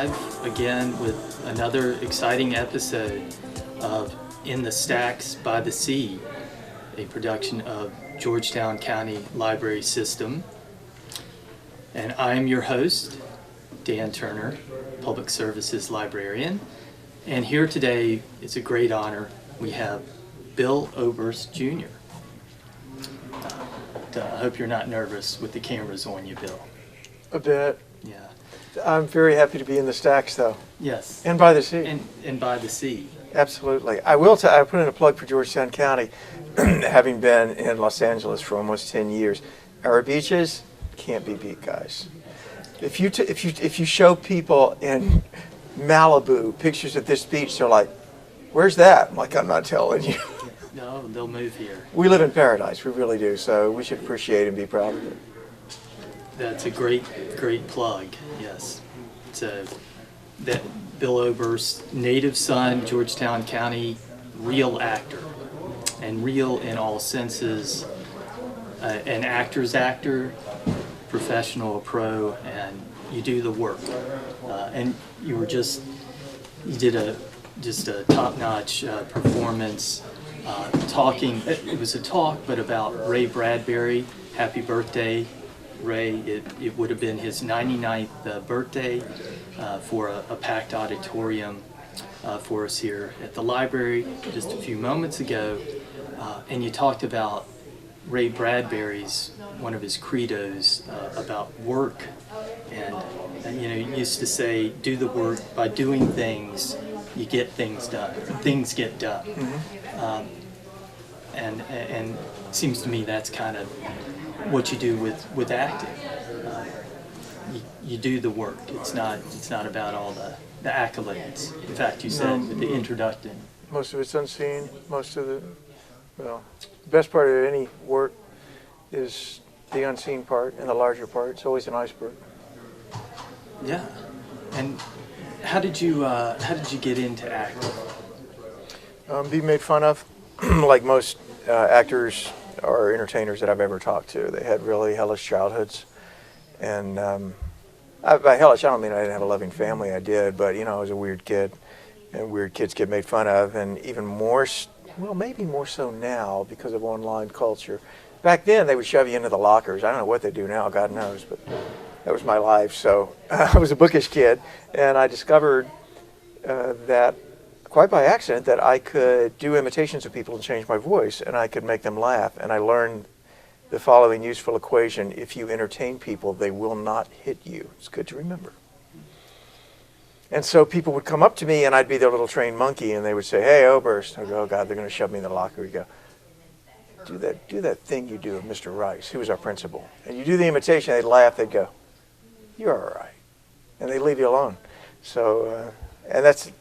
live again with another exciting episode of In the Stacks by the Sea, a production of Georgetown County Library System. And I am your host, Dan Turner, Public Services Librarian. And here today, it's a great honor. We have Bill Oberst Jr. I hope you're not nervous with the cameras on you, Bill. A bit. Yeah. I'm very happy to be in the stacks, though. Yes. And by the sea. And by the sea. Absolutely. I put in a plug for Georgetown County, having been in Los Angeles for almost 10 years. Our beaches can't be beat, guys. If you show people in Malibu pictures of this beach, they're like, "Where's that?" I'm like, "I'm not telling you." No, they'll move here. We live in paradise. We really do. So we should appreciate and be proud of it. That's a great plug. Yes. So that Bill Oberst, native son, Georgetown County, real actor, and real in all senses. An actor's actor, professional, a pro, and you do the work. And you did a top-notch performance. It was a talk, but about Ray Bradbury. Happy birthday, Ray. It would have been his 99th birthday for a packed auditorium for us here at the library just a few moments ago. And you talked about Ray Bradbury's, one of his credos about work. And you used to say, do the work. By doing things, you get things done. Things get done. Mm-hmm. And it seems to me that's kind of what you do with acting. You do the work. It's not about all the accolades. In fact, you said with the introduction. Most of it's unseen. The best part of any work is the unseen part and the larger part. It's always an iceberg. Yeah. And how did you get into acting? Being made fun of, like most actors or entertainers that I've ever talked to. They had really hellish childhoods, and by hellish I don't mean I didn't have a loving family. I did, but I was a weird kid, and weird kids get made fun of, and even more, maybe more so now because of online culture. Back then they would shove you into the lockers. I don't know what they do now, God knows, but that was my life. So I was a bookish kid, and I discovered that quite by accident that I could do imitations of people and change my voice, and I could make them laugh. And I learned the following useful equation: if you entertain people, they will not hit you. It's good to remember. And so people would come up to me, and I'd be their little trained monkey, and they would say, "Hey, Oberst." I'd go, "Oh God, they're going to shove me in the locker." We'd go, do that thing you do of Mr. Rice, who was our principal. And you do the imitation, they'd laugh, they'd go, "You're all right." And they'd leave you alone. So, and that's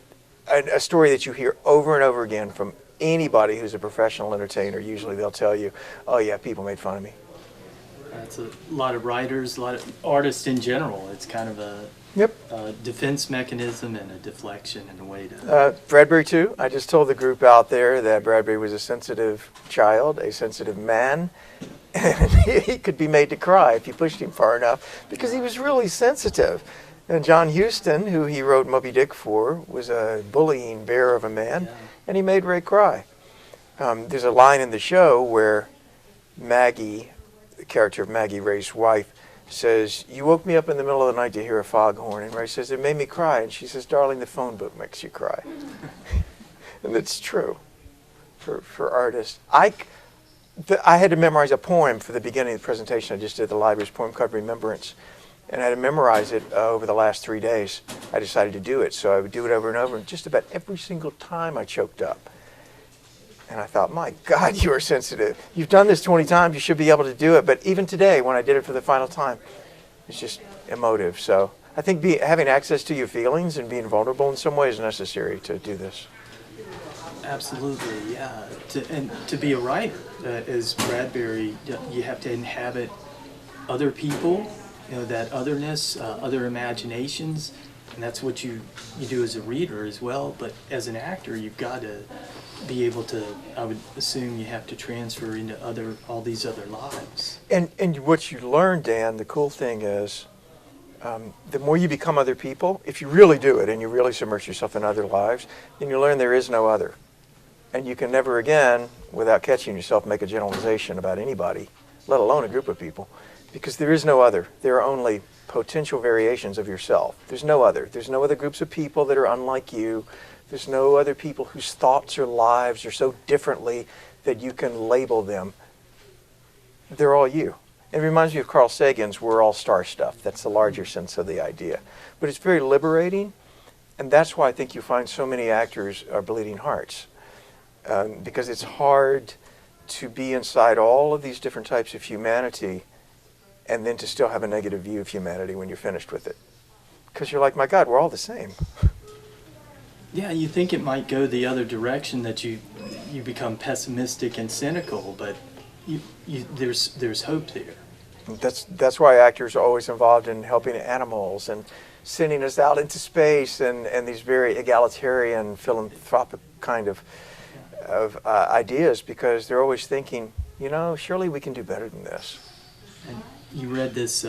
a story that you hear over and over again from anybody who's a professional entertainer. Usually they'll tell you, "Oh yeah, people made fun of me." That's a lot of writers, a lot of artists in general. It's kind of a defense mechanism and a deflection in a way to... Bradbury too. I just told the group out there that Bradbury was a sensitive child, a sensitive man, and he could be made to cry if you pushed him far enough because he was really sensitive. And John Huston, who he wrote Moby Dick for, was a bullying bear of a man, and he made Ray cry. There's a line in the show where Maggie, the character of Maggie, Ray's wife, says, "You woke me up in the middle of the night to hear a foghorn." And Ray says, "It made me cry." And she says, "Darling, the phone book makes you cry." And it's true for artists. I had to memorize a poem for the beginning of the presentation I just did at the library's poem called Remembrance. And I had to memorize it over the last 3 days. I decided to do it. So I would do it over and over. And just about every single time I choked up. And I thought, my God, you are sensitive. You've done this 20 times. You should be able to do it. But even today, when I did it for the final time, it's just emotive. So I think having access to your feelings and being vulnerable in some way is necessary to do this. Absolutely, yeah. To be a writer, as Bradbury, you have to inhabit other people, that otherness, other imaginations, and that's what you do as a reader as well. But as an actor, you've got to be able to, I would assume you have to transfer into all these other lives. And what you learn, Dan, the cool thing is, the more you become other people, if you really do it and you really submerge yourself in other lives, then you learn there is no other. And you can never again, without catching yourself, make a generalization about anybody, let alone a group of people, because there is no other. There are only potential variations of yourself. There's no other. There's no other groups of people that are unlike you. There's no other people whose thoughts or lives are so differently that you can label them. They're all you. It reminds me of Carl Sagan's "We're all star stuff." That's the larger sense of the idea. But it's very liberating, and that's why I think you find so many actors are bleeding hearts. Because it's hard to be inside all of these different types of humanity and then to still have a negative view of humanity when you're finished with it. Because you're like, my God, we're all the same. Yeah, you think it might go the other direction, that you become pessimistic and cynical, but there's hope there. That's why actors are always involved in helping animals and sending us out into space and these very egalitarian philanthropic kind of ideas, because they're always thinking, surely we can do better than this. And you read this,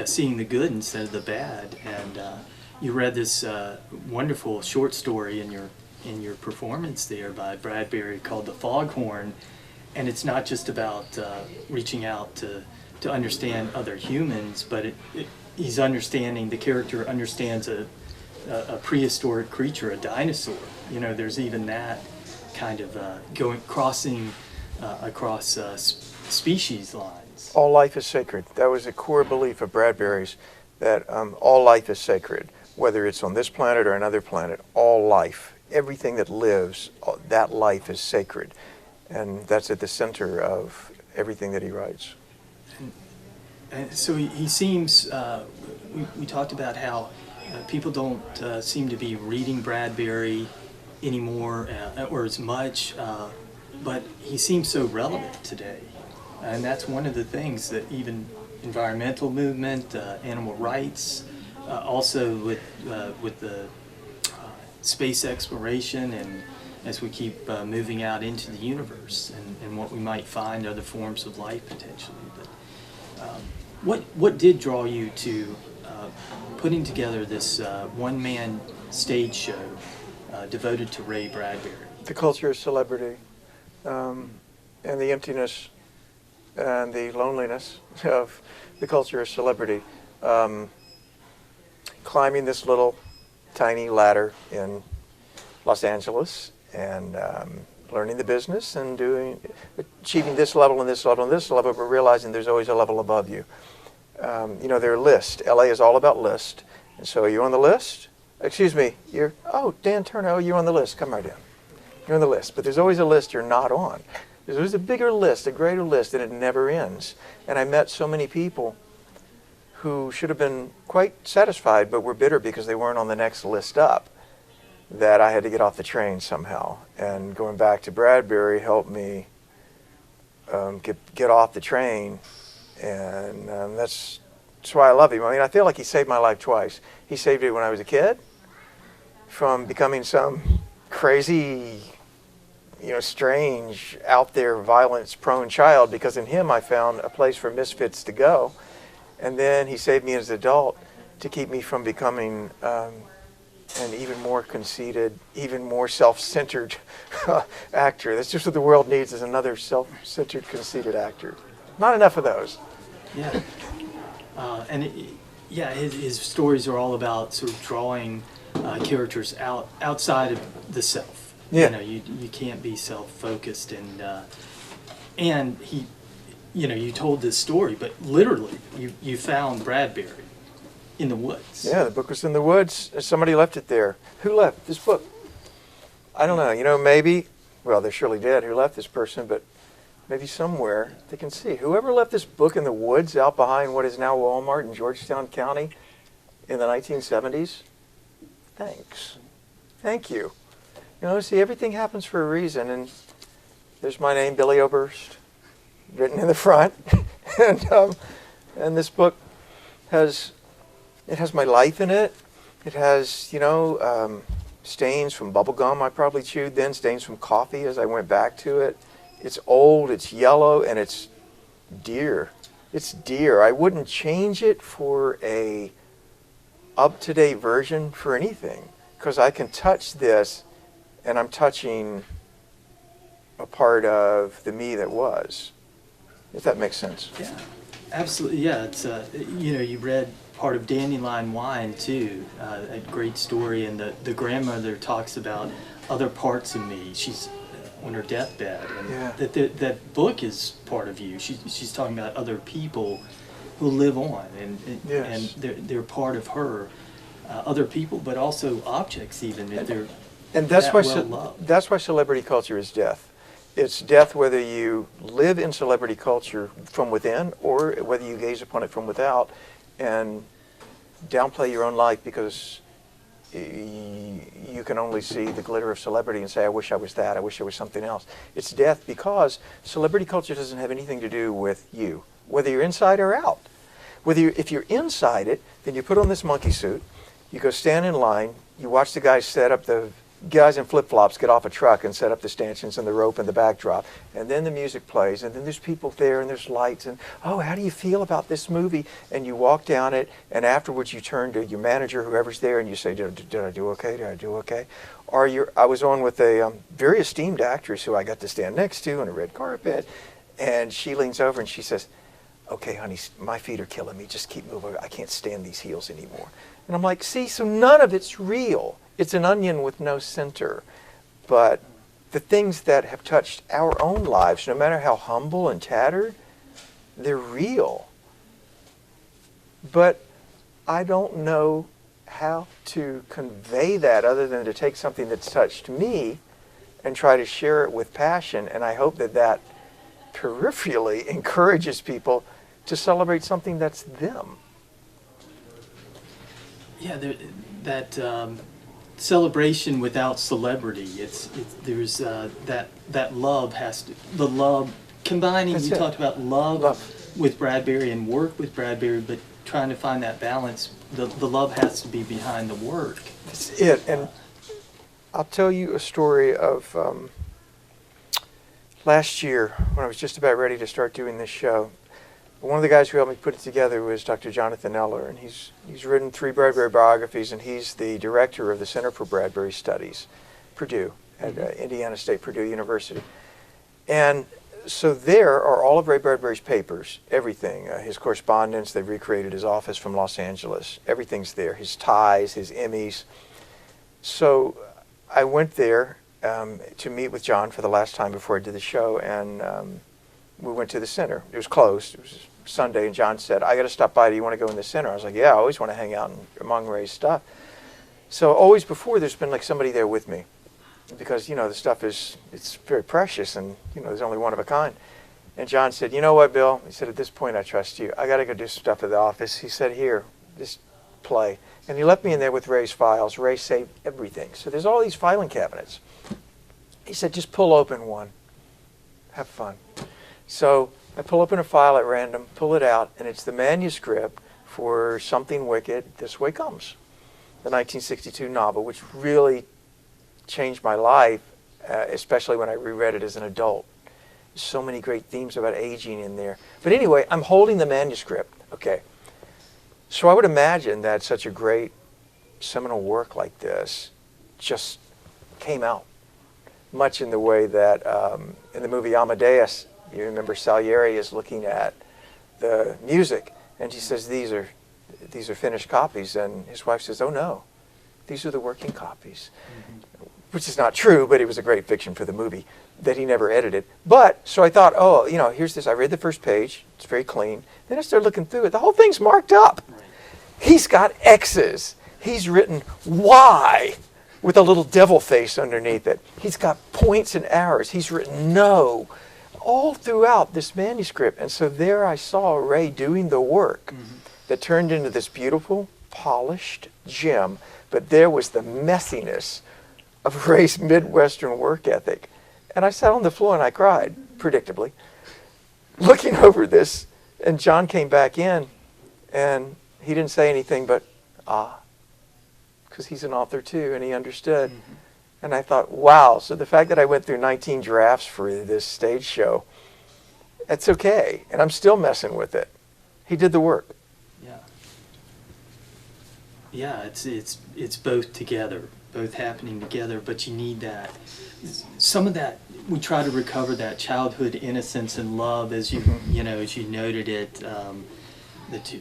seeing the good instead of the bad, and you read this wonderful short story in your performance there by Bradbury called "The Foghorn," and it's not just about reaching out to understand other humans, but the character understands a prehistoric creature, a dinosaur. There's even that kind of crossing across species lines. All life is sacred. That was a core belief of Bradbury's, that all life is sacred, whether it's on this planet or another planet. All life, everything that lives, that life is sacred, and that's at the center of everything that he writes. And so he seems. We talked about how people don't seem to be reading Bradbury anymore or as much, but he seems so relevant today, and that's one of the things that even environmental movement, animal rights, also with the space exploration, and as we keep moving out into the universe and what we might find other forms of life potentially. But what did draw you to putting together this one-man stage show devoted to Ray Bradbury? The culture of celebrity, and the emptiness and the loneliness of the culture of celebrity. Climbing this little tiny ladder in Los Angeles and learning the business and achieving this level and this level and this level, but realizing there's always a level above you. There are lists. LA is all about list. And so, are you on the list? Excuse me, Dan Turner, you're on the list. Come right in. You're on the list. But there's always a list you're not on. There's always a bigger list, a greater list, and it never ends. And I met so many people who should have been quite satisfied, but were bitter because they weren't on the next list up, that I had to get off the train somehow. And going back to Bradbury helped me get off the train, and that's why I love him. I mean, I feel like he saved my life twice. He saved it when I was a kid from becoming some crazy, strange, out there, violence-prone child, because in him I found a place for misfits to go. And then he saved me as an adult to keep me from becoming an even more conceited, even more self-centered actor. That's just what the world needs, is another self-centered, conceited actor. Not enough of those. Yeah. His stories are all about sort of drawing characters outside of the self. Yeah. You can't be self-focused, and he, you told this story, but literally you found Bradbury in the woods. Yeah, the book was in the woods. Somebody left it there. Who left this book? I don't know. Maybe, well, they surely did. Who left this person? But maybe somewhere they can see. Whoever left this book in the woods out behind what is now Walmart in Georgetown County in the 1970s, thanks. Thank you. See, everything happens for a reason. And there's my name, Billy Oberst, written in the front. And this book has my life in it. It has, stains from bubble gum I probably chewed then, stains from coffee as I went back to it. It's old, it's yellow, and it's dear. It's dear. I wouldn't change it for a up-to-date version for anything, because I can touch this and I'm touching a part of the me that was, if that makes sense. Yeah, absolutely. Yeah, it's you read part of Dandelion Wine too, a great story, and the grandmother talks about other parts of me. She's on her deathbed, and Yeah. that book is part of you. She's talking about other people who live on, and Yes. they're part of her. Other people, but also objects, even if they're And that's that why well loved. that's why celebrity culture is death. It's death whether you live in celebrity culture from within or whether you gaze upon it from without and downplay your own life because you can only see the glitter of celebrity and say, I wish I was that, I wish I was something else. It's death because celebrity culture doesn't have anything to do with you, whether you're inside or out. If you're inside it, then you put on this monkey suit, you go stand in line, you watch the guys set up the guys in flip-flops get off a truck and set up the stanchions and the rope and the backdrop, and then the music plays, and then there's people there and there's lights, and oh, how do you feel about this movie? And you walk down it, and afterwards you turn to your manager, whoever's there, and you say, did I do okay? Did I do okay? I was on with a very esteemed actress who I got to stand next to on a red carpet, and she leans over and she says, okay, honey, my feet are killing me. Just keep moving. I can't stand these heels anymore. And I'm like, see, so none of it's real. It's an onion with no center. But the things that have touched our own lives, no matter how humble and tattered, they're real. But I don't know how to convey that other than to take something that's touched me and try to share it with passion. And I hope that peripherally encourages people to celebrate something that's them. Yeah, that celebration without celebrity. There's that love has to, the love combining. That's you it. talked about love with Bradbury and work with Bradbury, but trying to find that balance. The love has to be behind the work. That's it. And I'll tell you a story of last year when I was just about ready to start doing this show. One of the guys who helped me put it together was Dr. Jonathan Eller, and he's written 3 Bradbury biographies, and he's the director of the Center for Bradbury Studies, Purdue, at Indiana State, Purdue University. And so there are all of Ray Bradbury's papers, everything, his correspondence. They've recreated his office from Los Angeles. Everything's there, his ties, his Emmys. So I went there to meet with John for the last time before I did the show, and we went to the center. It was closed. It was Sunday, and John said, I got to stop by. Do you want to go in the center? I was like, yeah, I always want to hang out among Ray's stuff. So always before, there's been like somebody there with me because, the stuff it's very precious, and, there's only one of a kind. And John said, you know what, Bill? He said, at this point, I trust you. I got to go do some stuff at the office. He said, here, just play. And he left me in there with Ray's files. Ray saved everything. So there's all these filing cabinets. He said, just pull open one. Have fun. So I pull open a file at random, pull it out, and it's the manuscript for Something Wicked, This Way Comes, the 1962 novel, which really changed my life, especially when I reread it as an adult. There's so many great themes about aging in there. But anyway, I'm holding the manuscript. Okay. So I would imagine that such a great seminal work like this just came out, much in the way that in the movie Amadeus, you remember Salieri is looking at the music, and he says, these are finished copies. And his wife says, oh no, these are the working copies. Mm-hmm. Which is not true, but it was a great fiction for the movie that he never edited. But, so I thought, oh, here's this. I read the first page. It's very clean. Then I started looking through it. The whole thing's marked up. Right. He's got X's. He's written Y with a little devil face underneath it. He's got points and arrows. He's written no all throughout this manuscript. And so there I saw Ray doing the work that turned into this beautiful, polished gem. But there was the messiness of Ray's Midwestern work ethic. And I sat on the floor and I cried, predictably, looking over this. And John came back in, and he didn't say anything but, because he's an author too, and he understood. Mm-hmm. And I thought, wow, so the fact that I went through 19 drafts for this stage show, that's okay. And I'm still messing with it. He did the work. Yeah. Yeah, it's both together, both happening together, but you need that. Some of that, we try to recover that childhood innocence and love, as you you know, as you noted it. That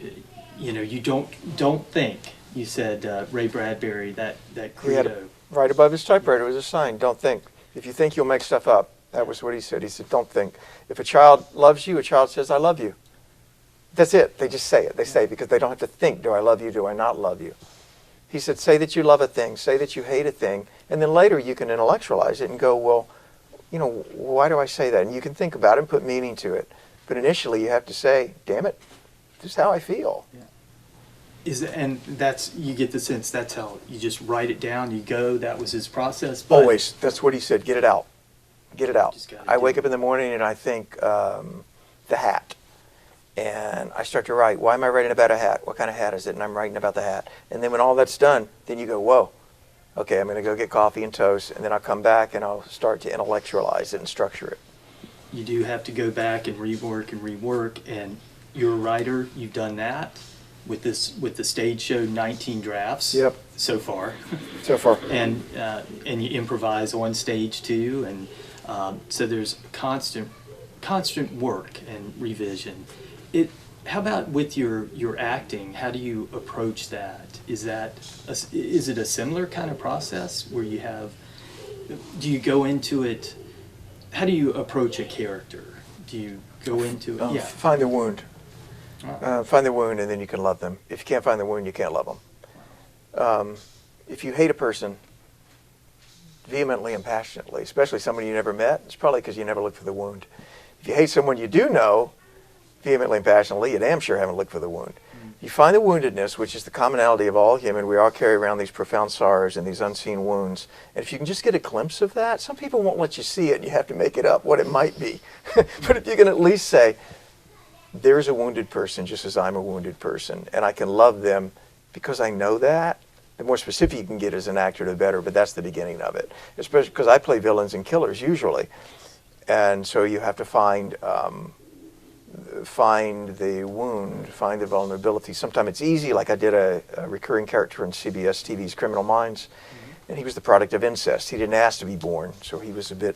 you don't think. You said Ray Bradbury, that He had credo. right above his typewriter was a sign, don't think. If you think, you'll make stuff up. That was what he said. He said, don't think. If a child loves you, a child says, I love you. That's it. They just say it. They say it because they don't have to think, do I love you, do I not love you? He said, say that you love a thing, say that you hate a thing, and then later you can intellectualize it and go, well, why do I say that? And you can think about it and put meaning to it. But initially you have to say, damn it, this is how I feel. Yeah. And that's, you get the sense that's how you just write it down, you go, that was his process. But Always. That's what he said. Get it out. Get it out. I wake up in the morning and I think the hat. And I start to write, why am I writing about a hat? What kind of hat is it? And I'm writing about the hat. And then when all that's done, then you go, whoa, okay, I'm going to go get coffee and toast. And then I'll come back and I'll start to intellectualize it and structure it. You do have to go back and rework. And you're a writer, you've done that with the stage show 19 drafts. Yep. So far. So far. And you improvise on stage too. And so there's constant work and revision. How about with your acting? How do you approach that? Is it a similar kind of process where you have? Do you go into it? How do you approach a character? Do you go into it? Yeah. Find the wound. Find the wound, and then you can love them. If you can't find the wound, you can't love them. If you hate a person vehemently and passionately, especially someone you never met, it's probably because you never looked for the wound. If you hate someone you do know vehemently and passionately, you damn sure haven't looked for the wound. You find the woundedness, which is the commonality of all human. We all carry around these profound sorrows and these unseen wounds. And if you can just get a glimpse of that, some people won't let you see it, and you have to make it up what it might be. But if you can at least say, there's a wounded person just as I'm a wounded person, and I can love them because I know that. The more specific you can get as an actor, the better, but that's the beginning of it. Especially because I play villains and killers usually. And so you have to find the wound, find the vulnerability. Sometimes it's easy, like I did a recurring character in CBS TV's Criminal Minds, and he was the product of incest. He didn't ask to be born, so he was a bit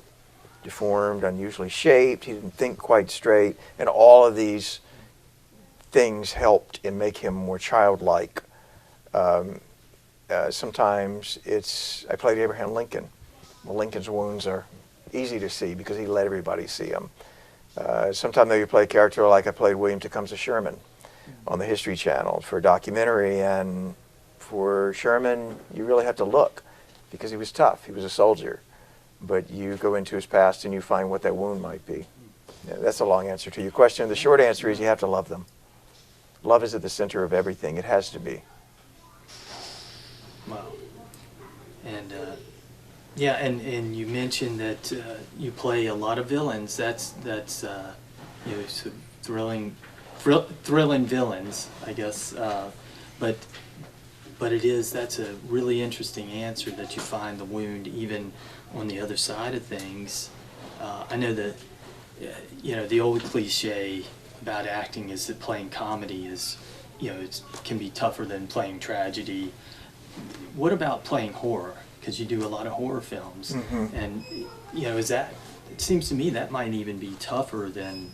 deformed, unusually shaped, he didn't think quite straight, and all of these things helped in make him more childlike. Sometimes I played Abraham Lincoln. Well, Lincoln's wounds are easy to see because he let everybody see them. Sometimes you play a character like I played William Tecumseh Sherman on the History Channel for a documentary, and for Sherman you really have to look because he was tough, he was a soldier, but you go into his past and you find what that wound might be. Yeah, that's a long answer to your question. The short answer is you have to love them. Love is at the center of everything. It has to be. Wow. And yeah, and you mentioned that you play a lot of villains. That's so thrilling villains, I guess. But that's a really interesting answer, that you find the wound even on the other side of things. I know that the old cliche about acting is that playing comedy is it can be tougher than playing tragedy. What about playing horror? Because you do a lot of horror films, and it seems to me that might even be tougher than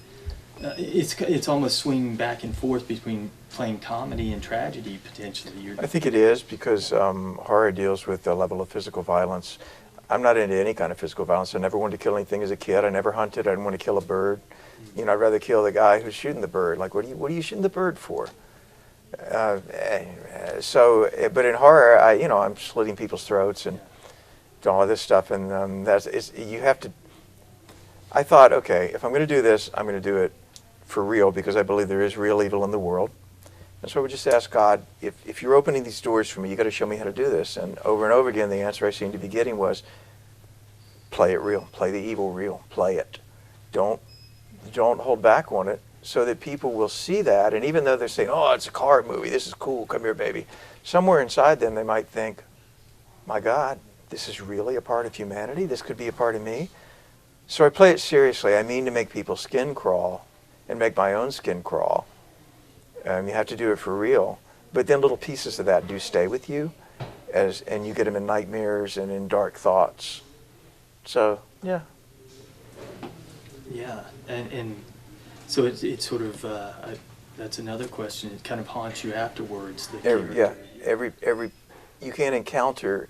it's almost swinging back and forth between playing comedy and tragedy potentially. I think it is because horror deals with the level of physical violence. I'm not into any kind of physical violence. I never wanted to kill anything as a kid. I never hunted. I didn't want to kill a bird. I'd rather kill the guy who's shooting the bird. Like, what are you shooting the bird for? But in horror, I'm slitting people's throats and all of this stuff, and you have to. I thought, okay, if I'm going to do this, I'm going to do it for real because I believe there is real evil in the world. And so I would just ask God, if you're opening these doors for me, you got to show me how to do this. And over again, the answer I seemed to be getting was, play it real, play the evil real, play it. Don't hold back on it, so that people will see that. And even though they're saying, oh, it's a card movie, this is cool, come here, baby, somewhere inside them they might think, my God, this is really a part of humanity, this could be a part of me. So I play it seriously. I mean to make people's skin crawl and make my own skin crawl. You have to do it for real. But then little pieces of that do stay with you, and you get them in nightmares and in dark thoughts. So, yeah. Yeah, and so it's sort of, that's another question. It kind of haunts you afterwards. The every you can't encounter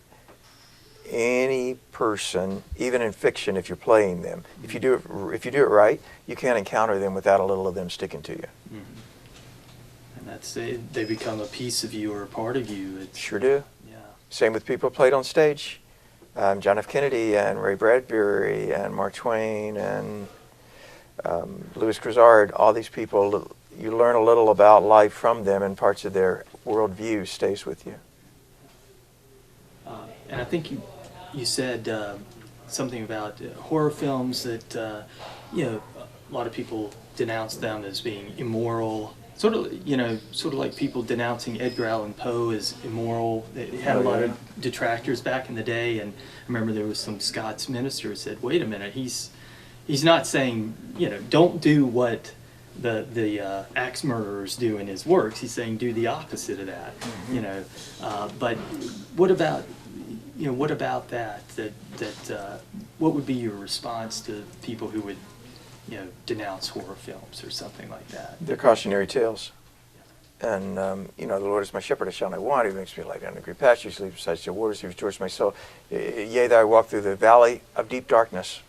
any person, even in fiction, if you're playing them. If you do it right, you can't encounter them without a little of them sticking to you. And that's they become a piece of you or a part of you. Sure do. Yeah. Same with people played on stage. John F. Kennedy and Ray Bradbury and Mark Twain and Louis Grizzard, all these people, you learn a little about life from them, and parts of their worldview stays with you. And I think you said something about horror films that a lot of people denounce them as being immoral. Sort of like people denouncing Edgar Allan Poe as immoral. They had a lot of detractors back in the day, and I remember there was some Scots minister who said, "Wait a minute, he's not saying don't do what the axe murderers do in his works. He's saying do the opposite of that." But what about that? What would be your response to people who would denounce horror films or something like that? They're cautionary tales. And, the Lord is my shepherd, I shall not want. He makes me lie down in green pastures, he leads beside still waters, he restores my soul. Yea, though I walk through the valley of deep darkness,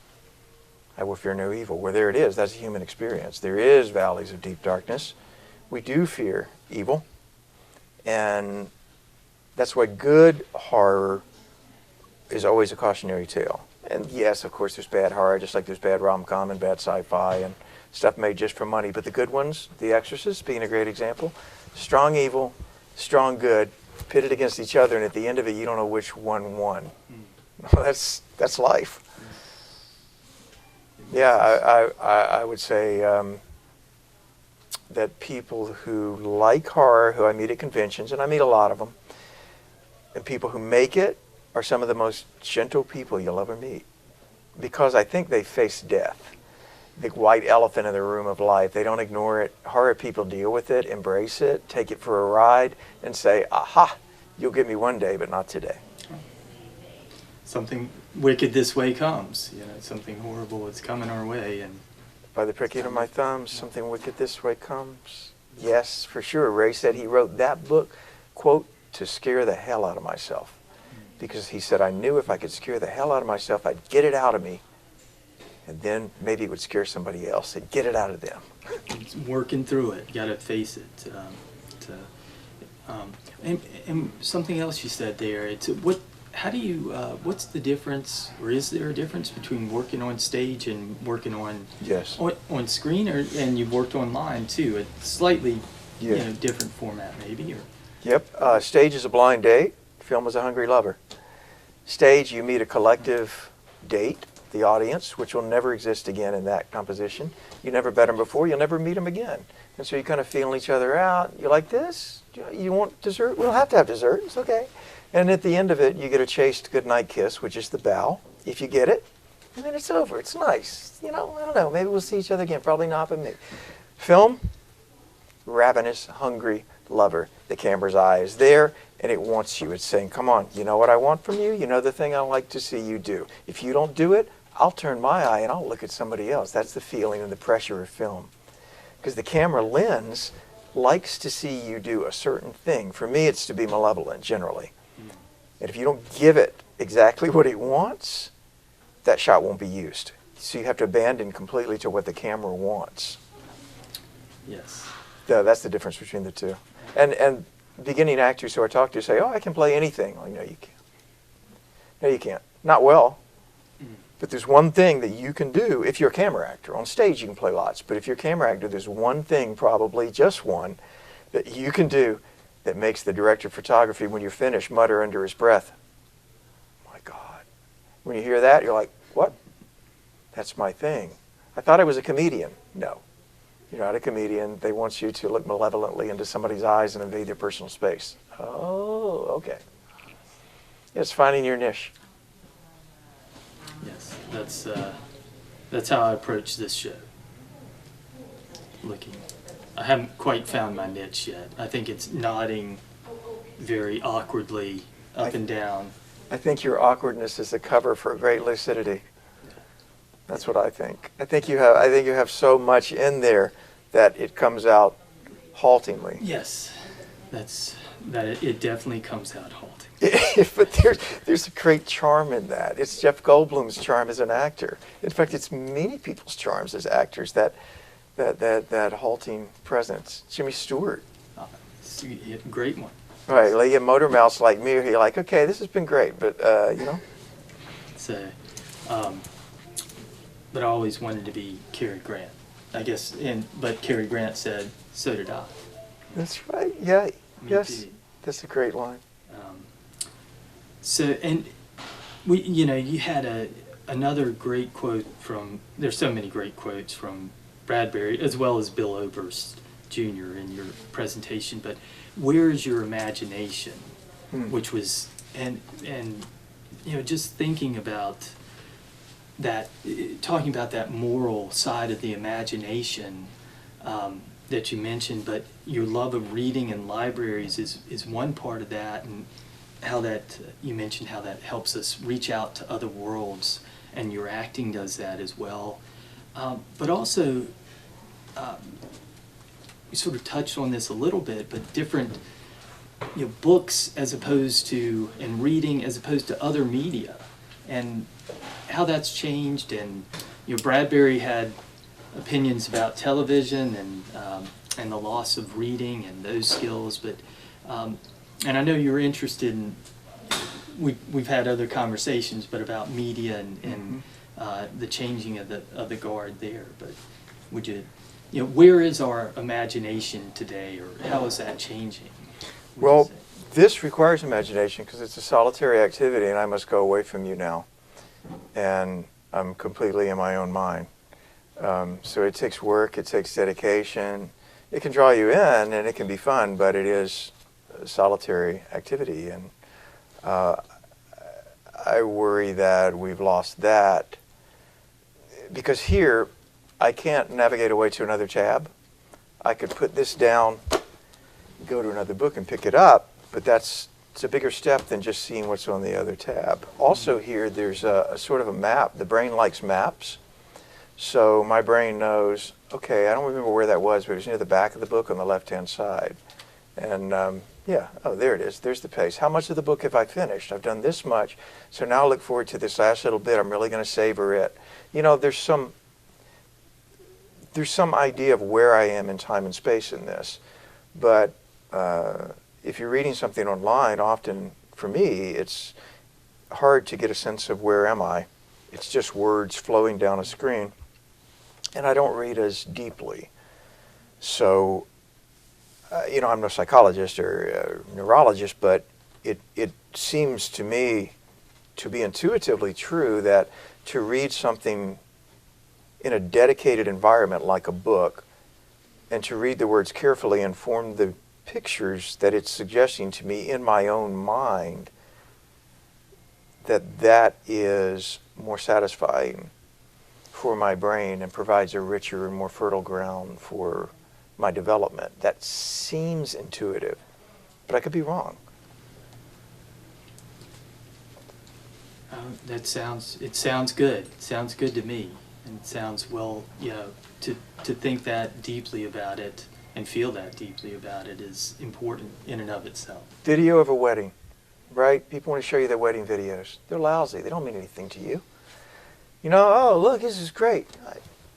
I will fear no evil. Well, there it is. That's a human experience. There is valleys of deep darkness. We do fear evil. And that's why good horror is always a cautionary tale. And yes, of course, there's bad horror, just like there's bad rom-com and bad sci-fi and stuff made just for money. But the good ones, The Exorcist being a great example, strong evil, strong good, pitted against each other, and at the end of it, you don't know which one won. That's life. Yeah, I would say that people who like horror, who I meet at conventions, and I meet a lot of them, and people who make it, are some of the most gentle people you'll ever meet, because I think they face death, the white elephant in the room of life. They don't ignore it. Horror people deal with it, embrace it, take it for a ride, and say, aha, you'll get me one day, but not today. Something wicked this way comes, something horrible is coming our way. And by the pricking of my thumbs, something wicked this way comes. Yes, for sure. Ray said he wrote that book, quote, to scare the hell out of myself. Because he said, I knew if I could scare the hell out of myself, I'd get it out of me. And then maybe it would scare somebody else. I'd get it out of them. It's working through it. Got to face it. And something else you said there. What's the difference, or is there a difference between working on stage and working on on screen, and you've worked online too? It's slightly different format maybe. Yep. Stage is a blind date. Film is a hungry lover. Stage, you meet a collective date, the audience, which will never exist again in that composition. You never met them before, you'll never meet them again. And so you kind of feeling each other out. You like this? You want dessert? We don't have to have dessert, it's okay. And at the end of it, you get a chaste goodnight kiss, which is the bow, if you get it. And then it's over, it's nice. I don't know, maybe we'll see each other again, probably not, but maybe. Film, ravenous, hungry lover. The camera's eye is there, and it wants you. It's saying, come on, you know what I want from you? You know the thing I like to see you do. If you don't do it, I'll turn my eye and I'll look at somebody else. That's the feeling and the pressure of film. Because the camera lens likes to see you do a certain thing. For me, it's to be malevolent, generally. And if you don't give it exactly what it wants, that shot won't be used. So you have to abandon completely to what the camera wants. Yes. That's the difference between the two. And beginning actors who I talk to say, oh, I can play anything. Well, no, you can't. No, you can't. Not well. But there's one thing that you can do if you're a camera actor. On stage, you can play lots. But if you're a camera actor, there's one thing, probably just one, that you can do that makes the director of photography, when you're finished, mutter under his breath, my God. When you hear that, you're like, what? That's my thing. I thought I was a comedian. No. You're not a comedian. They want you to look malevolently into somebody's eyes and invade their personal space. Oh, okay. It's finding your niche. Yes, that's how I approach this show. Looking, I haven't quite found my niche yet. I think it's nodding very awkwardly up and down. I think your awkwardness is the cover for great lucidity. That's what I think. I think you have so much in there that it comes out haltingly. Yes, it definitely comes out halting. But there's a great charm in that. It's Jeff Goldblum's charm as an actor. In fact, it's many people's charms as actors, that halting presence. Jimmy Stewart. Great one. Right, like a motor mouse like me, you're like, okay, this has been great, but you know. So, but I always wanted to be Cary Grant, I guess. But Cary Grant said, "So did I." That's right. Yeah. Me Yes. too. That's a great line. So, and you had another great quote from. There's so many great quotes from Bradbury as well as Bill Oberst Jr. in your presentation, but where is your imagination? Which was and just thinking about that, talking about that moral side of the imagination that you mentioned, but your love of reading and libraries is one part of that, and how that you mentioned how that helps us reach out to other worlds, and your acting does that as well. But also, you sort of touched on this a little bit, but different books as opposed to, and reading as opposed to other media, and how that's changed. And Bradbury had opinions about television and the loss of reading and those skills, but and I know you're interested in, we've had other conversations, but about media and the changing of the guard there. But would you, where is our imagination today, or how is that changing? Well, this requires imagination because it's a solitary activity, and I must go away from you now, and I'm completely in my own mind. So it takes work, it takes dedication. It can draw you in, and it can be fun, but it is a solitary activity, and I worry that we've lost that, because here I can't navigate away to another tab. I could put this down, go to another book and pick it up, but it's a bigger step than just seeing what's on the other tab. Also here, there's a sort of a map. The brain likes maps. So my brain knows, okay, I don't remember where that was, but it was near the back of the book on the left-hand side. And yeah, oh, there it is. There's the pace. How much of the book have I finished? I've done this much. So now I look forward to this last little bit. I'm really going to savor it. There's some idea of where I am in time and space in this. But if you're reading something online, often for me, it's hard to get a sense of where am I. It's just words flowing down a screen. And I don't read as deeply. So, I'm no psychologist or neurologist, but it seems to me to be intuitively true that to read something in a dedicated environment like a book, and to read the words carefully and form the pictures that it's suggesting to me in my own mind, that is more satisfying for my brain and provides a richer and more fertile ground for my development. That seems intuitive, but I could be wrong. It sounds good. It sounds good to me, and it sounds to think that deeply about it and feel that deeply about it is important in and of itself. Video of a wedding, right? People want to show you their wedding videos. They're lousy. They don't mean anything to you. Oh, look, this is great.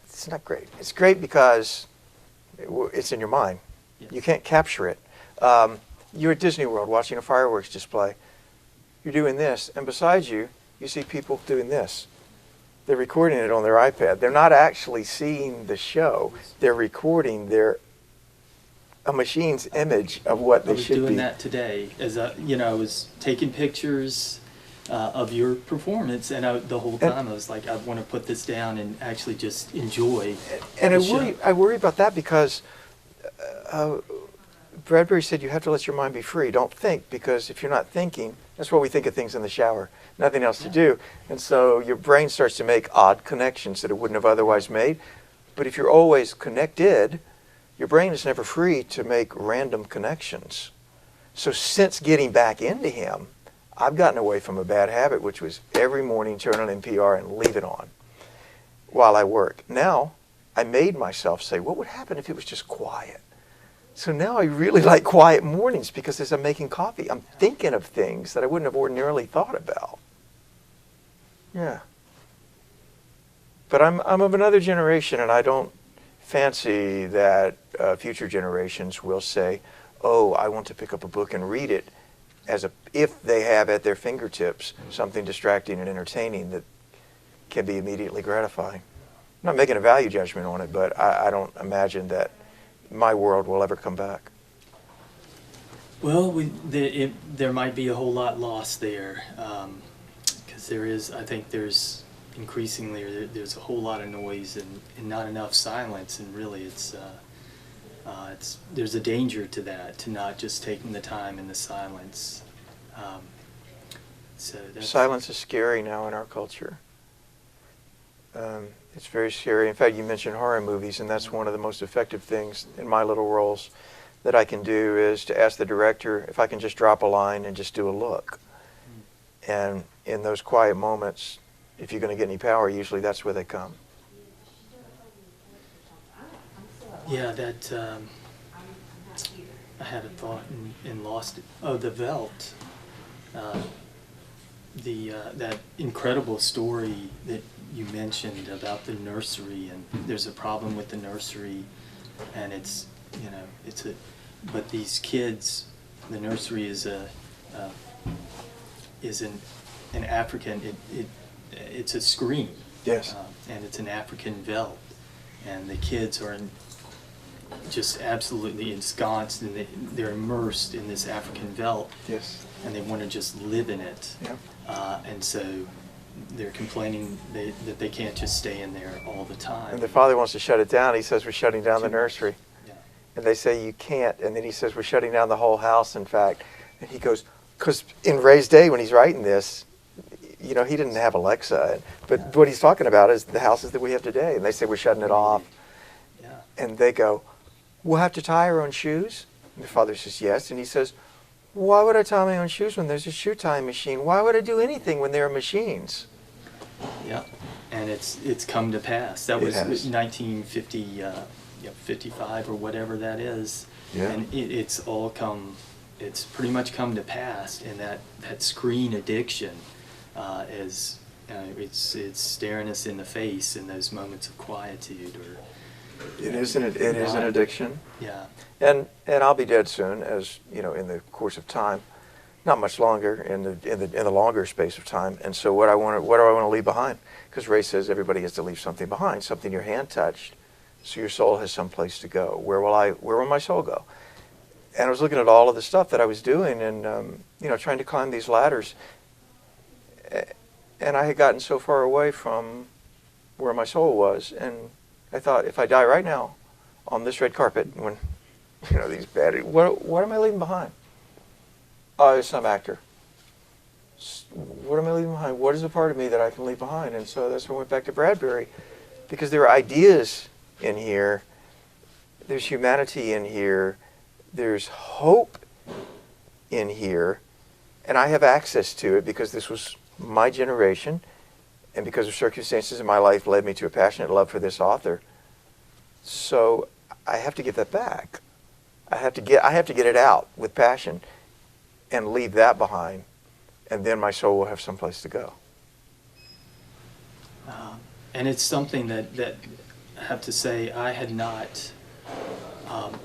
It's not great. It's great because it's in your mind. Yes. You can't capture it. You're at Disney World watching a fireworks display. You're doing this, and beside you, you see people doing this. They're recording it on their iPad. They're not actually seeing the show. They're recording a machine's image of what they should be. I was doing that today. I was taking pictures of your performance, and the whole time I was like, I want to put this down and actually just enjoy. And I worry about that because Bradbury said you have to let your mind be free. Don't think, because if you're not thinking, that's why we think of things in the shower. Nothing else to do. And so your brain starts to make odd connections that it wouldn't have otherwise made. But if you're always connected, your brain is never free to make random connections. So since getting back into him, I've gotten away from a bad habit, which was every morning turn on NPR and leave it on while I work. Now, I made myself say, what would happen if it was just quiet? So now I really like quiet mornings because as I'm making coffee, I'm thinking of things that I wouldn't have ordinarily thought about. Yeah. But I'm of another generation, and I don't fancy that future generations will say, oh, I want to pick up a book and read it, if they have at their fingertips something distracting and entertaining that can be immediately gratifying. I'm not making a value judgment on it, but I don't imagine that my world will ever come back. Well, there might be a whole lot lost there, because I think there's increasingly, there's a whole lot of noise and not enough silence, and really there's a danger to that, to not just taking the time in the silence. Silence is scary now in our culture. It's very scary. In fact, you mentioned horror movies, and that's one of the most effective things in my little roles that I can do is to ask the director if I can just drop a line and just do a look. And in those quiet moments, if you're going to get any power, usually that's where they come. Yeah, I had a thought and lost it. Oh, the Velt. That incredible story that you mentioned about the nursery, and there's a problem with the nursery, and but these kids, the nursery is an African, it's a screen. Yes. And it's an African Velt, and the kids are just absolutely ensconced, and they're immersed in this African Velt. Yes. And they want to just live in it. Yeah. And so they're complaining that they can't just stay in there all the time. And the father wants to shut it down. He says, we're shutting down the nursery. Yeah. And they say, you can't. And then he says, we're shutting down the whole house, in fact. And he goes, because in Ray's day when he's writing this, he didn't have Alexa. But what he's talking about is the houses that we have today. And they say, we're shutting it off. Yeah. And they go, we'll have to tie our own shoes? And the father says, yes. And he says, why would I tie my own shoes when there's a shoe tying machine? Why would I do anything when there are machines? Yeah, and it's come to pass. That was 1950, 55 or whatever that is. Yeah. And it's pretty much come to pass, and that screen addiction is it's staring us in the face in those moments of quietude. It is an addiction. Yeah. And I'll be dead soon, as in the course of time, not much longer in the longer space of time. And so what do I want to leave behind? Because Ray says everybody has to leave something behind, something your hand touched, so your soul has some place to go. Where will my soul go? And I was looking at all of the stuff that I was doing, and trying to climb these ladders, and I had gotten so far away from where my soul was, and I thought, if I die right now on this red carpet, when these bad, what am I leaving behind? Oh, some actor. What am I leaving behind? What is a part of me that I can leave behind? And so that's when I went back to Bradbury, because there are ideas in here, there's humanity in here, there's hope in here, and I have access to it because this was my generation, and because of circumstances in my life led me to a passionate love for this author. So I have to give that back. I have to get it out with passion and leave that behind, and then my soul will have someplace to go. And it's something that I have to say I had not.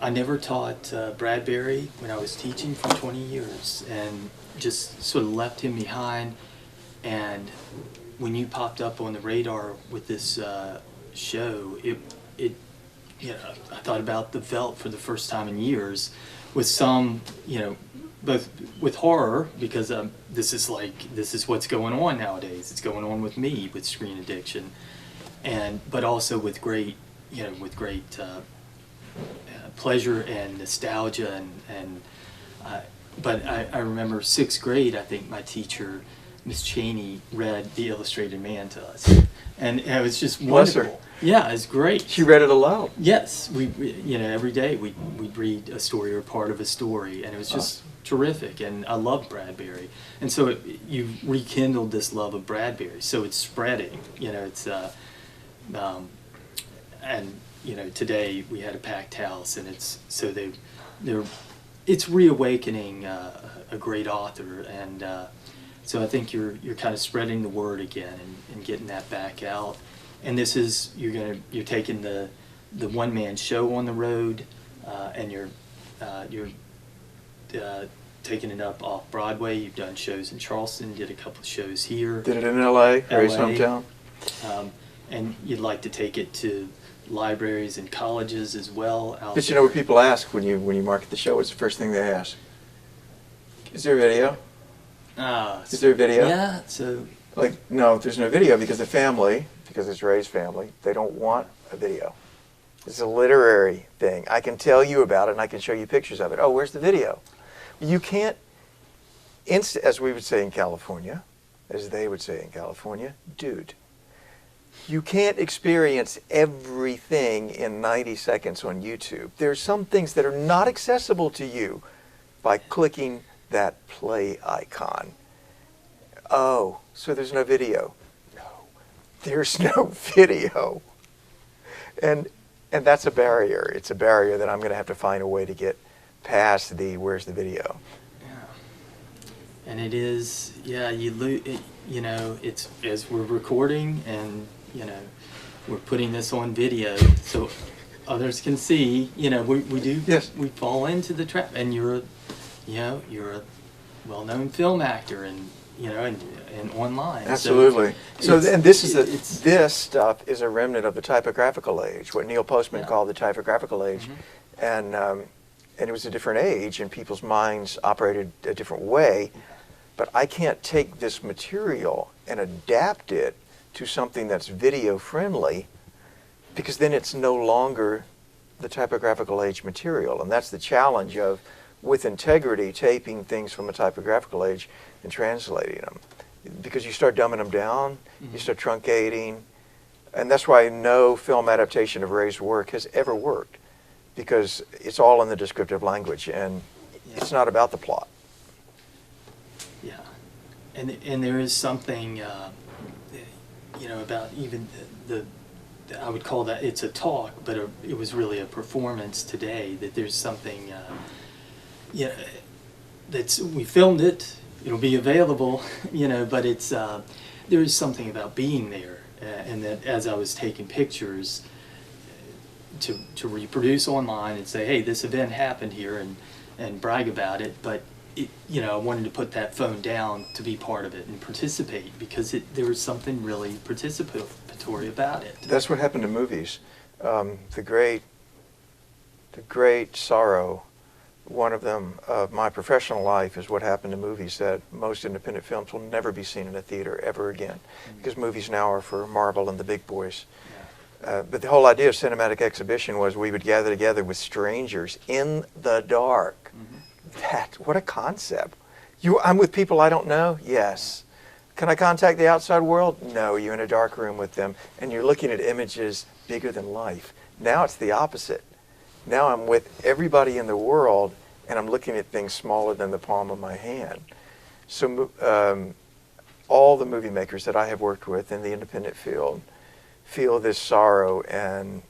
I never taught Bradbury when I was teaching for 20 years, and just sort of left him behind. And when you popped up on the radar with this show, I thought about the Velt for the first time in years, with some, both with horror, because this is what's going on nowadays. It's going on with me with screen addiction, but also with great pleasure and nostalgia, but I remember 6th grade. I think my teacher Miss Cheney read The Illustrated Man to us, and it was just wonderful. Bless her. Yeah, it's great. She read it aloud. Yes, every day we'd read a story or part of a story, and it was just terrific. And I love Bradbury, and so you rekindled this love of Bradbury. So it's spreading. It's and today we had a packed house, and it's reawakening a great author, and so I think you're kind of spreading the word again and getting that back out. And this is you're taking the one-man show on the road, and you're taking it up off Broadway. You've done shows in Charleston, did a couple of shows here. Did it in L.A., Ray's hometown. And you'd like to take it to libraries and colleges as well. But you know what people ask when you market the show? What's the first thing they ask? Is there a video? Is there a video? Yeah. So. Like, no, there's no video because the family, because it's Ray's family, they don't want a video. It's a literary thing. I can tell you about it and I can show you pictures of it. Oh, where's the video? You can't, as we would say in California, as they would say in California, dude. You can't experience everything in 90 seconds on YouTube. There are some things that are not accessible to you by clicking that play icon. Oh, so there's no video. No, there's no video. And that's a barrier. It's a barrier that I'm going to have to find a way to get past where's the video. Yeah. And it is, yeah, it's as we're recording and, we're putting this on video so others can see, we do, yes. We fall into the trap, and you're a well-known film actor and online. Absolutely. This stuff is a remnant of the typographical age, what Neil Postman called the typographical age, and it was a different age, and people's minds operated a different way. But I can't take this material and adapt it to something that's video friendly, because then it's no longer the typographical age material, and that's the challenge of, with integrity, taping things from a typographical age and translating them. Because you start dumbing them down, you start truncating, and that's why no film adaptation of Ray's work has ever worked, because it's all in the descriptive language, and it's not about the plot. Yeah, and there is something, about even I would call that, it's a talk, but it was really a performance today, that there's something, we filmed it, it'll be available, but it's, there is something about being there, and that as I was taking pictures to reproduce online and say, hey, this event happened here, and brag about it, but I wanted to put that phone down to be part of it and participate, because there was something really participatory about it. That's what happened to movies. The great sorrow, one of them of my professional life, is what happened to movies, that most independent films will never be seen in a theater ever again, because movies now are for Marvel and the big boys. But the whole idea of cinematic exhibition was we would gather together with strangers in the dark. What a concept. I'm with people I don't know? Yes. Can I contact the outside world? No, you're in a dark room with them, and you're looking at images bigger than life. Now it's the opposite. Now I'm with everybody in the world, and I'm looking at things smaller than the palm of my hand. So all the movie makers that I have worked with in the independent field feel this sorrow, and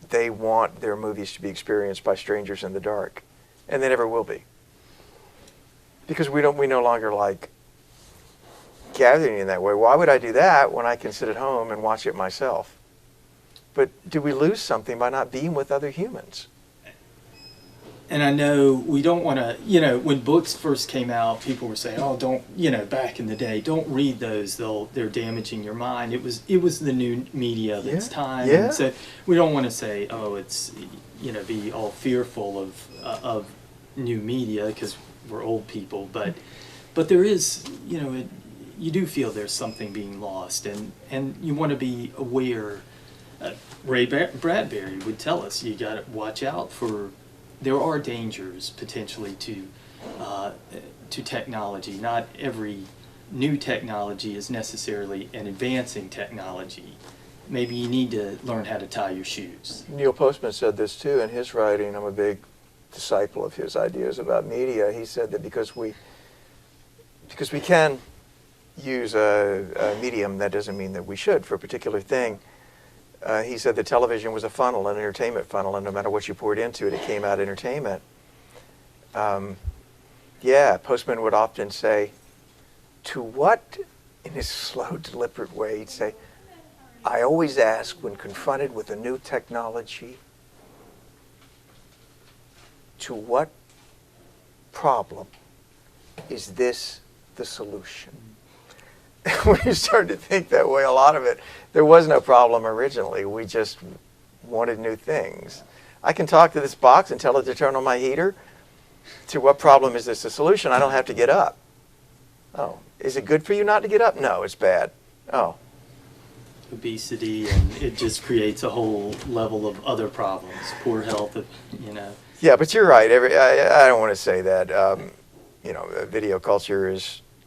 they want their movies to be experienced by strangers in the dark. And they never will be, because we no longer like gathering in that way. Why would I do that when I can sit at home and watch it myself? But do we lose something by not being with other humans? And I know we don't want to, when books first came out, people were saying, oh, don't, back in the day, don't read those, they're damaging your mind. It was the new media of its time. Yeah. And so we don't want to say, oh, it's, be all fearful of new media, because we're old people, but there is, you do feel there's something being lost, and you want to be aware. Ray Bradbury would tell us, you got to watch out for, there are dangers potentially to technology. Not every new technology is necessarily an advancing technology. Maybe you need to learn how to tie your shoes. Neil Postman said this too in his writing. I'm a big disciple of his ideas about media. He said that because we can use a medium, that doesn't mean that we should for a particular thing. He said that television was a funnel, an entertainment funnel, and no matter what you poured into it, it came out entertainment. Yeah, Postman would often say, to what, in his slow, deliberate way, he'd say, I always ask when confronted with a new technology, to what problem is this the solution? When you start to think that way, a lot of it, there was no problem originally. We just wanted new things. I can talk to this box and tell it to turn on my heater. To what problem is this a solution? I don't have to get up. Oh, is it good for you not to get up? No, it's bad. Oh. Obesity, and it just creates a whole level of other problems, poor health, you know. Yeah, but you're right. I don't want to say that. You know, video culture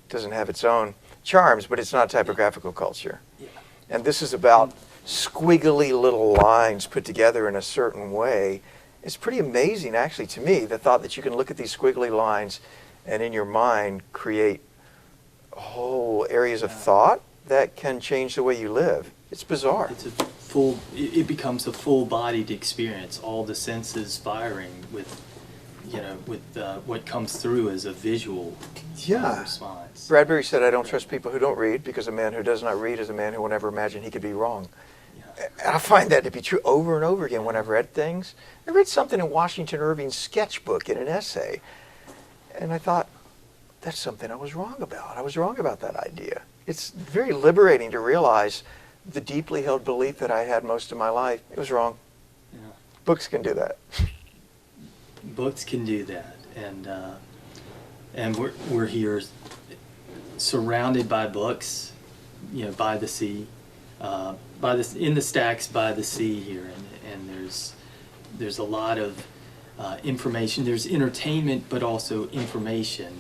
doesn't have its own charms, but it's not typographical culture. Yeah. And this is about squiggly little lines put together in a certain way. It's pretty amazing, actually, to me, the thought that you can look at these squiggly lines and in your mind create whole areas of thought that can change the way you live. It's bizarre. It's it becomes a full-bodied experience, all the senses firing with, you know, with what comes through as a visual response. Bradbury said, I don't trust people who don't read, because a man who does not read is a man who will never imagine he could be wrong. Yeah. And I find that to be true over and over again when I've read things. I read something in Washington Irving's sketchbook in an essay, and I thought, that's something I was wrong about. I was wrong about that idea. It's very liberating to realize the deeply held belief that I had most of my life. It was wrong. Yeah. Books can do that. Books can do that, and we're here surrounded by books, you know, by the sea, in the stacks by the sea here, and there's a lot of information. There's entertainment, but also information,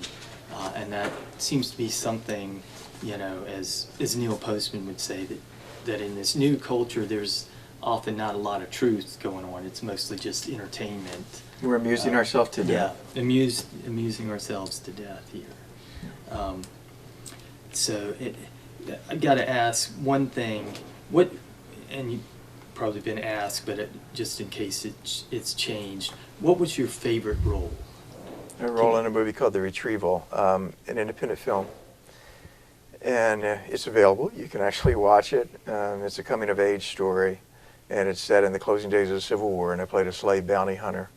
and that seems to be something, you know, as Neil Postman would say, that in this new culture there's often not a lot of truth going on. It's mostly just entertainment. We're amusing ourselves to death. Yeah, amusing ourselves to death here. So I got to ask one thing. What, and you've probably been asked, but just in case it's changed, what was your favorite role? A role in a movie called The Retrieval, an independent film. And it's available. You can actually watch it. It's a coming-of-age story, and it's set in the closing days of the Civil War, and I played a slave bounty hunter.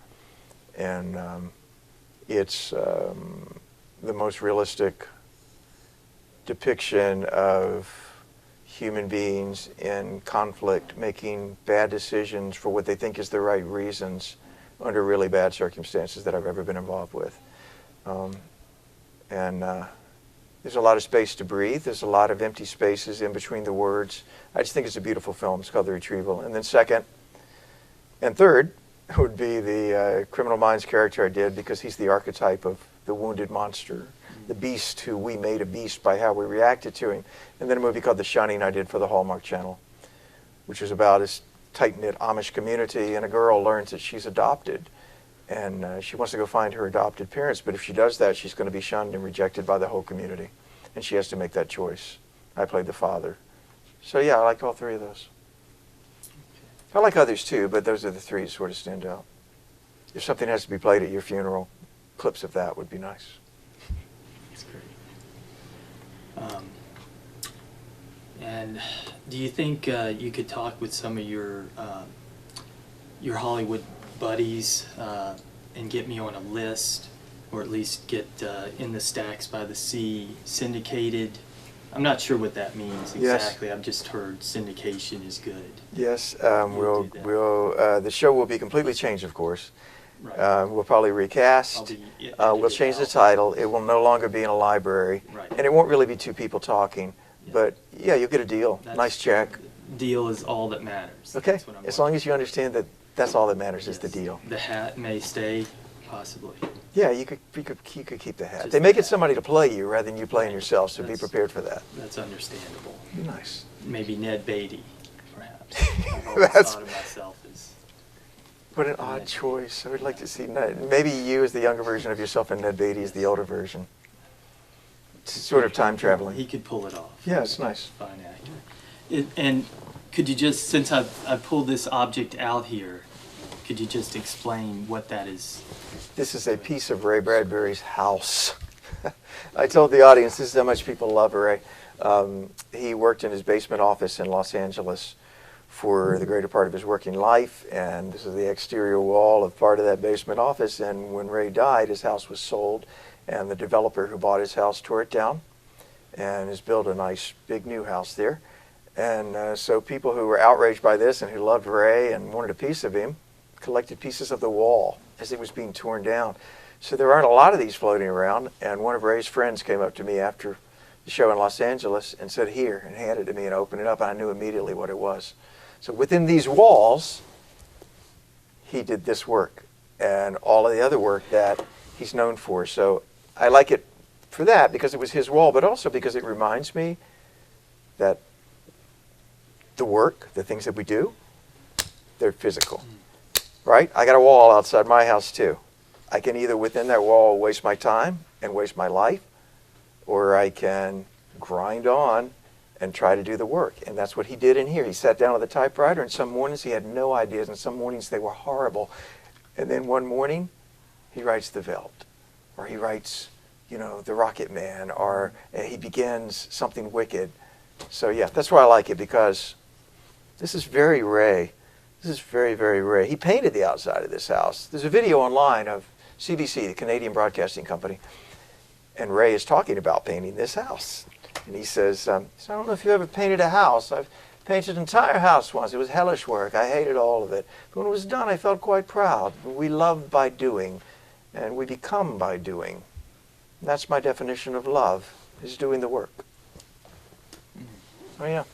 And it's the most realistic depiction of human beings in conflict, making bad decisions for what they think is the right reasons under really bad circumstances that I've ever been involved with. There's a lot of space to breathe. There's a lot of empty spaces in between the words. I just think it's a beautiful film. It's called The Retrieval. And then second and third would be the Criminal Minds character I did, because he's the archetype of the wounded monster, the beast who we made a beast by how we reacted to him. And then a movie called The Shining I did for the Hallmark Channel, which was about this tight-knit Amish community, and a girl learns that she's adopted. And she wants to go find her adopted parents, but if she does that, she's going to be shunned and rejected by the whole community. And she has to make that choice. I played the father. So yeah, I like all three of those. I like others too, but those are the three that sort of stand out. If something has to be played at your funeral, clips of that would be nice. That's great. And do you think you could talk with some of your Hollywood buddies and get me on a list, or at least get In the Stacks by the Sea syndicated? I'm not sure what that means exactly. Yes. I've just heard syndication is good. Yes, the show will be completely changed, of course. Right. We'll probably recast. We'll change the title. It will no longer be in a library, right. And it won't really be two people talking. Yeah. But yeah, you'll get a deal. Nice check. Deal is all that matters. Okay, as long as you understand that that's all that matters, is the deal. The hat may stay, possibly. Yeah, you could keep the hat. Just They make the it hat. somebody to play you rather than you playing Right. yourself, so be That's- prepared for that. That's understandable. Nice. Maybe Ned Beatty, perhaps. I've always That's- thought of myself as What an odd choice. I would like to see maybe you as the younger version of yourself and Ned Beatty as the older version. It's sort of time traveling. He could pull it off. Yeah, it's nice. Fine actor. And could you just, since I pulled this object out here, could you just explain what that is? This is a piece of Ray Bradbury's house. I told the audience this is how much people love Ray. He worked in his basement office in Los Angeles for the greater part of his working life, and this is the exterior wall of part of that basement office. And when Ray died, his house was sold, and the developer who bought his house tore it down and has built a nice big new house there. And so people who were outraged by this and who loved Ray and wanted a piece of him collected pieces of the wall as it was being torn down. So there aren't a lot of these floating around, and one of Ray's friends came up to me after the show in Los Angeles and said, "Here," and handed it to me and opened it up, and I knew immediately what it was. So within these walls, he did this work and all of the other work that he's known for. So I like it for that because it was his wall, but also because it reminds me that the work, the things that we do, they're physical, right? I got a wall outside my house too. I can either within that wall waste my time and waste my life, or I can grind on and try to do the work. And that's what he did in here. He sat down at the typewriter, and some mornings he had no ideas, and some mornings they were horrible. And then one morning, he writes The Veldt, or he writes, The Rocket Man, or he begins something wicked. So yeah, that's why I like it, because this is very Ray. This is very, very Ray. He painted the outside of this house. There's a video online of CBC, the Canadian Broadcasting Company, and Ray is talking about painting this house. And he says, I don't know if you ever painted a house. I've painted an entire house once. It was hellish work. I hated all of it. But when it was done, I felt quite proud. We love by doing, and we become by doing. And that's my definition of love, is doing the work. Oh, yeah.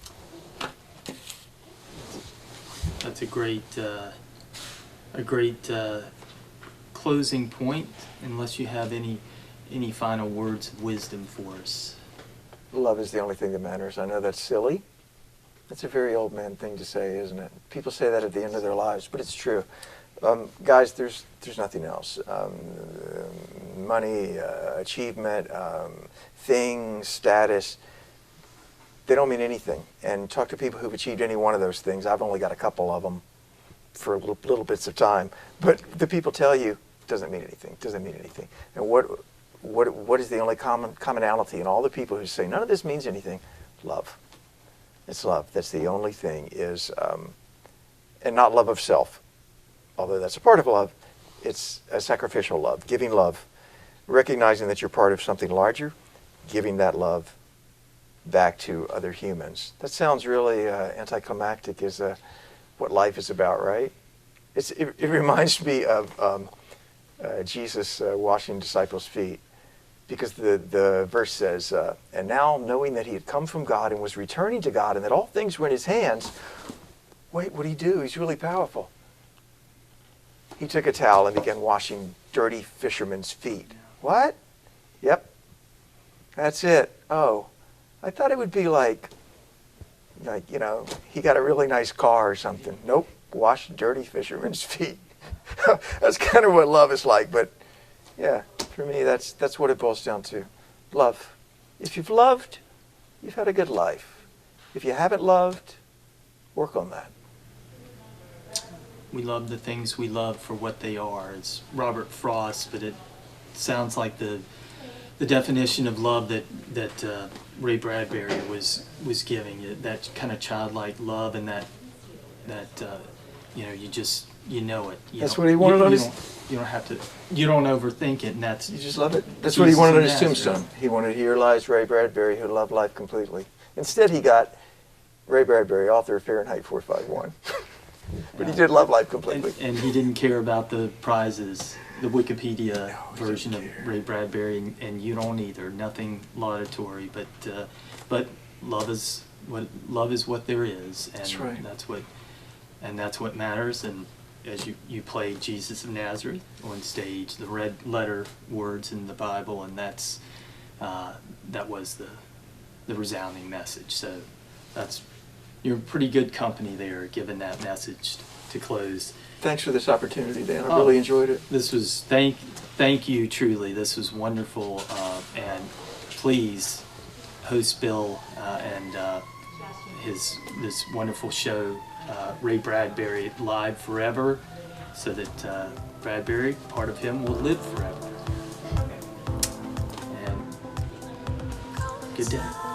That's a great closing point, unless you have any final words of wisdom for us. Love is the only thing that matters. I know that's silly. That's a very old man thing to say, isn't it? People say that at the end of their lives, but it's true. Guys, there's nothing else. Money, achievement, things, status, they don't mean anything. And talk to people who've achieved any one of those things. I've only got a couple of them for little bits of time. But the people tell you, doesn't mean anything, doesn't mean anything. And what is the only commonality in all the people who say none of this means anything? Love. It's love. That's the only thing is, and not love of self, although that's a part of love. It's a sacrificial love, giving love, recognizing that you're part of something larger, giving that love back to other humans. That sounds really anticlimactic as what life is about, right? It reminds me of Jesus washing disciples' feet, because the verse says, and now knowing that he had come from God and was returning to God and that all things were in his hands, wait, what did he do? He's really powerful. He took a towel and began washing dirty fishermen's feet. What? Yep. That's it. Oh, I thought it would be like, he got a really nice car or something. Nope. Wash dirty fishermen's feet. That's kind of what love is like. But yeah, for me, that's what it boils down to. Love. If you've loved, you've had a good life. If you haven't loved, work on that. We love the things we love for what they are. It's Robert Frost, but it sounds like the definition of love that Ray Bradbury was giving, that kind of childlike love, and that you know it. That's what he wanted on his... You don't overthink it, and that's... You just love it. That's Jesus what he wanted on of his Nazareth. tombstone. He wanted, "Here lies Ray Bradbury, who loved life completely." Instead, he got Ray Bradbury, author of Fahrenheit 451. But he did love life completely. And he didn't care about the prizes, the Wikipedia he version of didn't care. Ray Bradbury, and you don't either. Nothing laudatory, but love is what there is, and That's right. that's what matters. And as you played Jesus of Nazareth on stage, the red letter words in the Bible, and that was the resounding message. So you're in pretty good company there, giving that message to close. Thanks for this opportunity, Dan. I really enjoyed it. This was thank you truly. This was wonderful, and please host Bill and this wonderful show, Ray Bradbury, live forever, so that Bradbury, part of him, will live forever. And good day.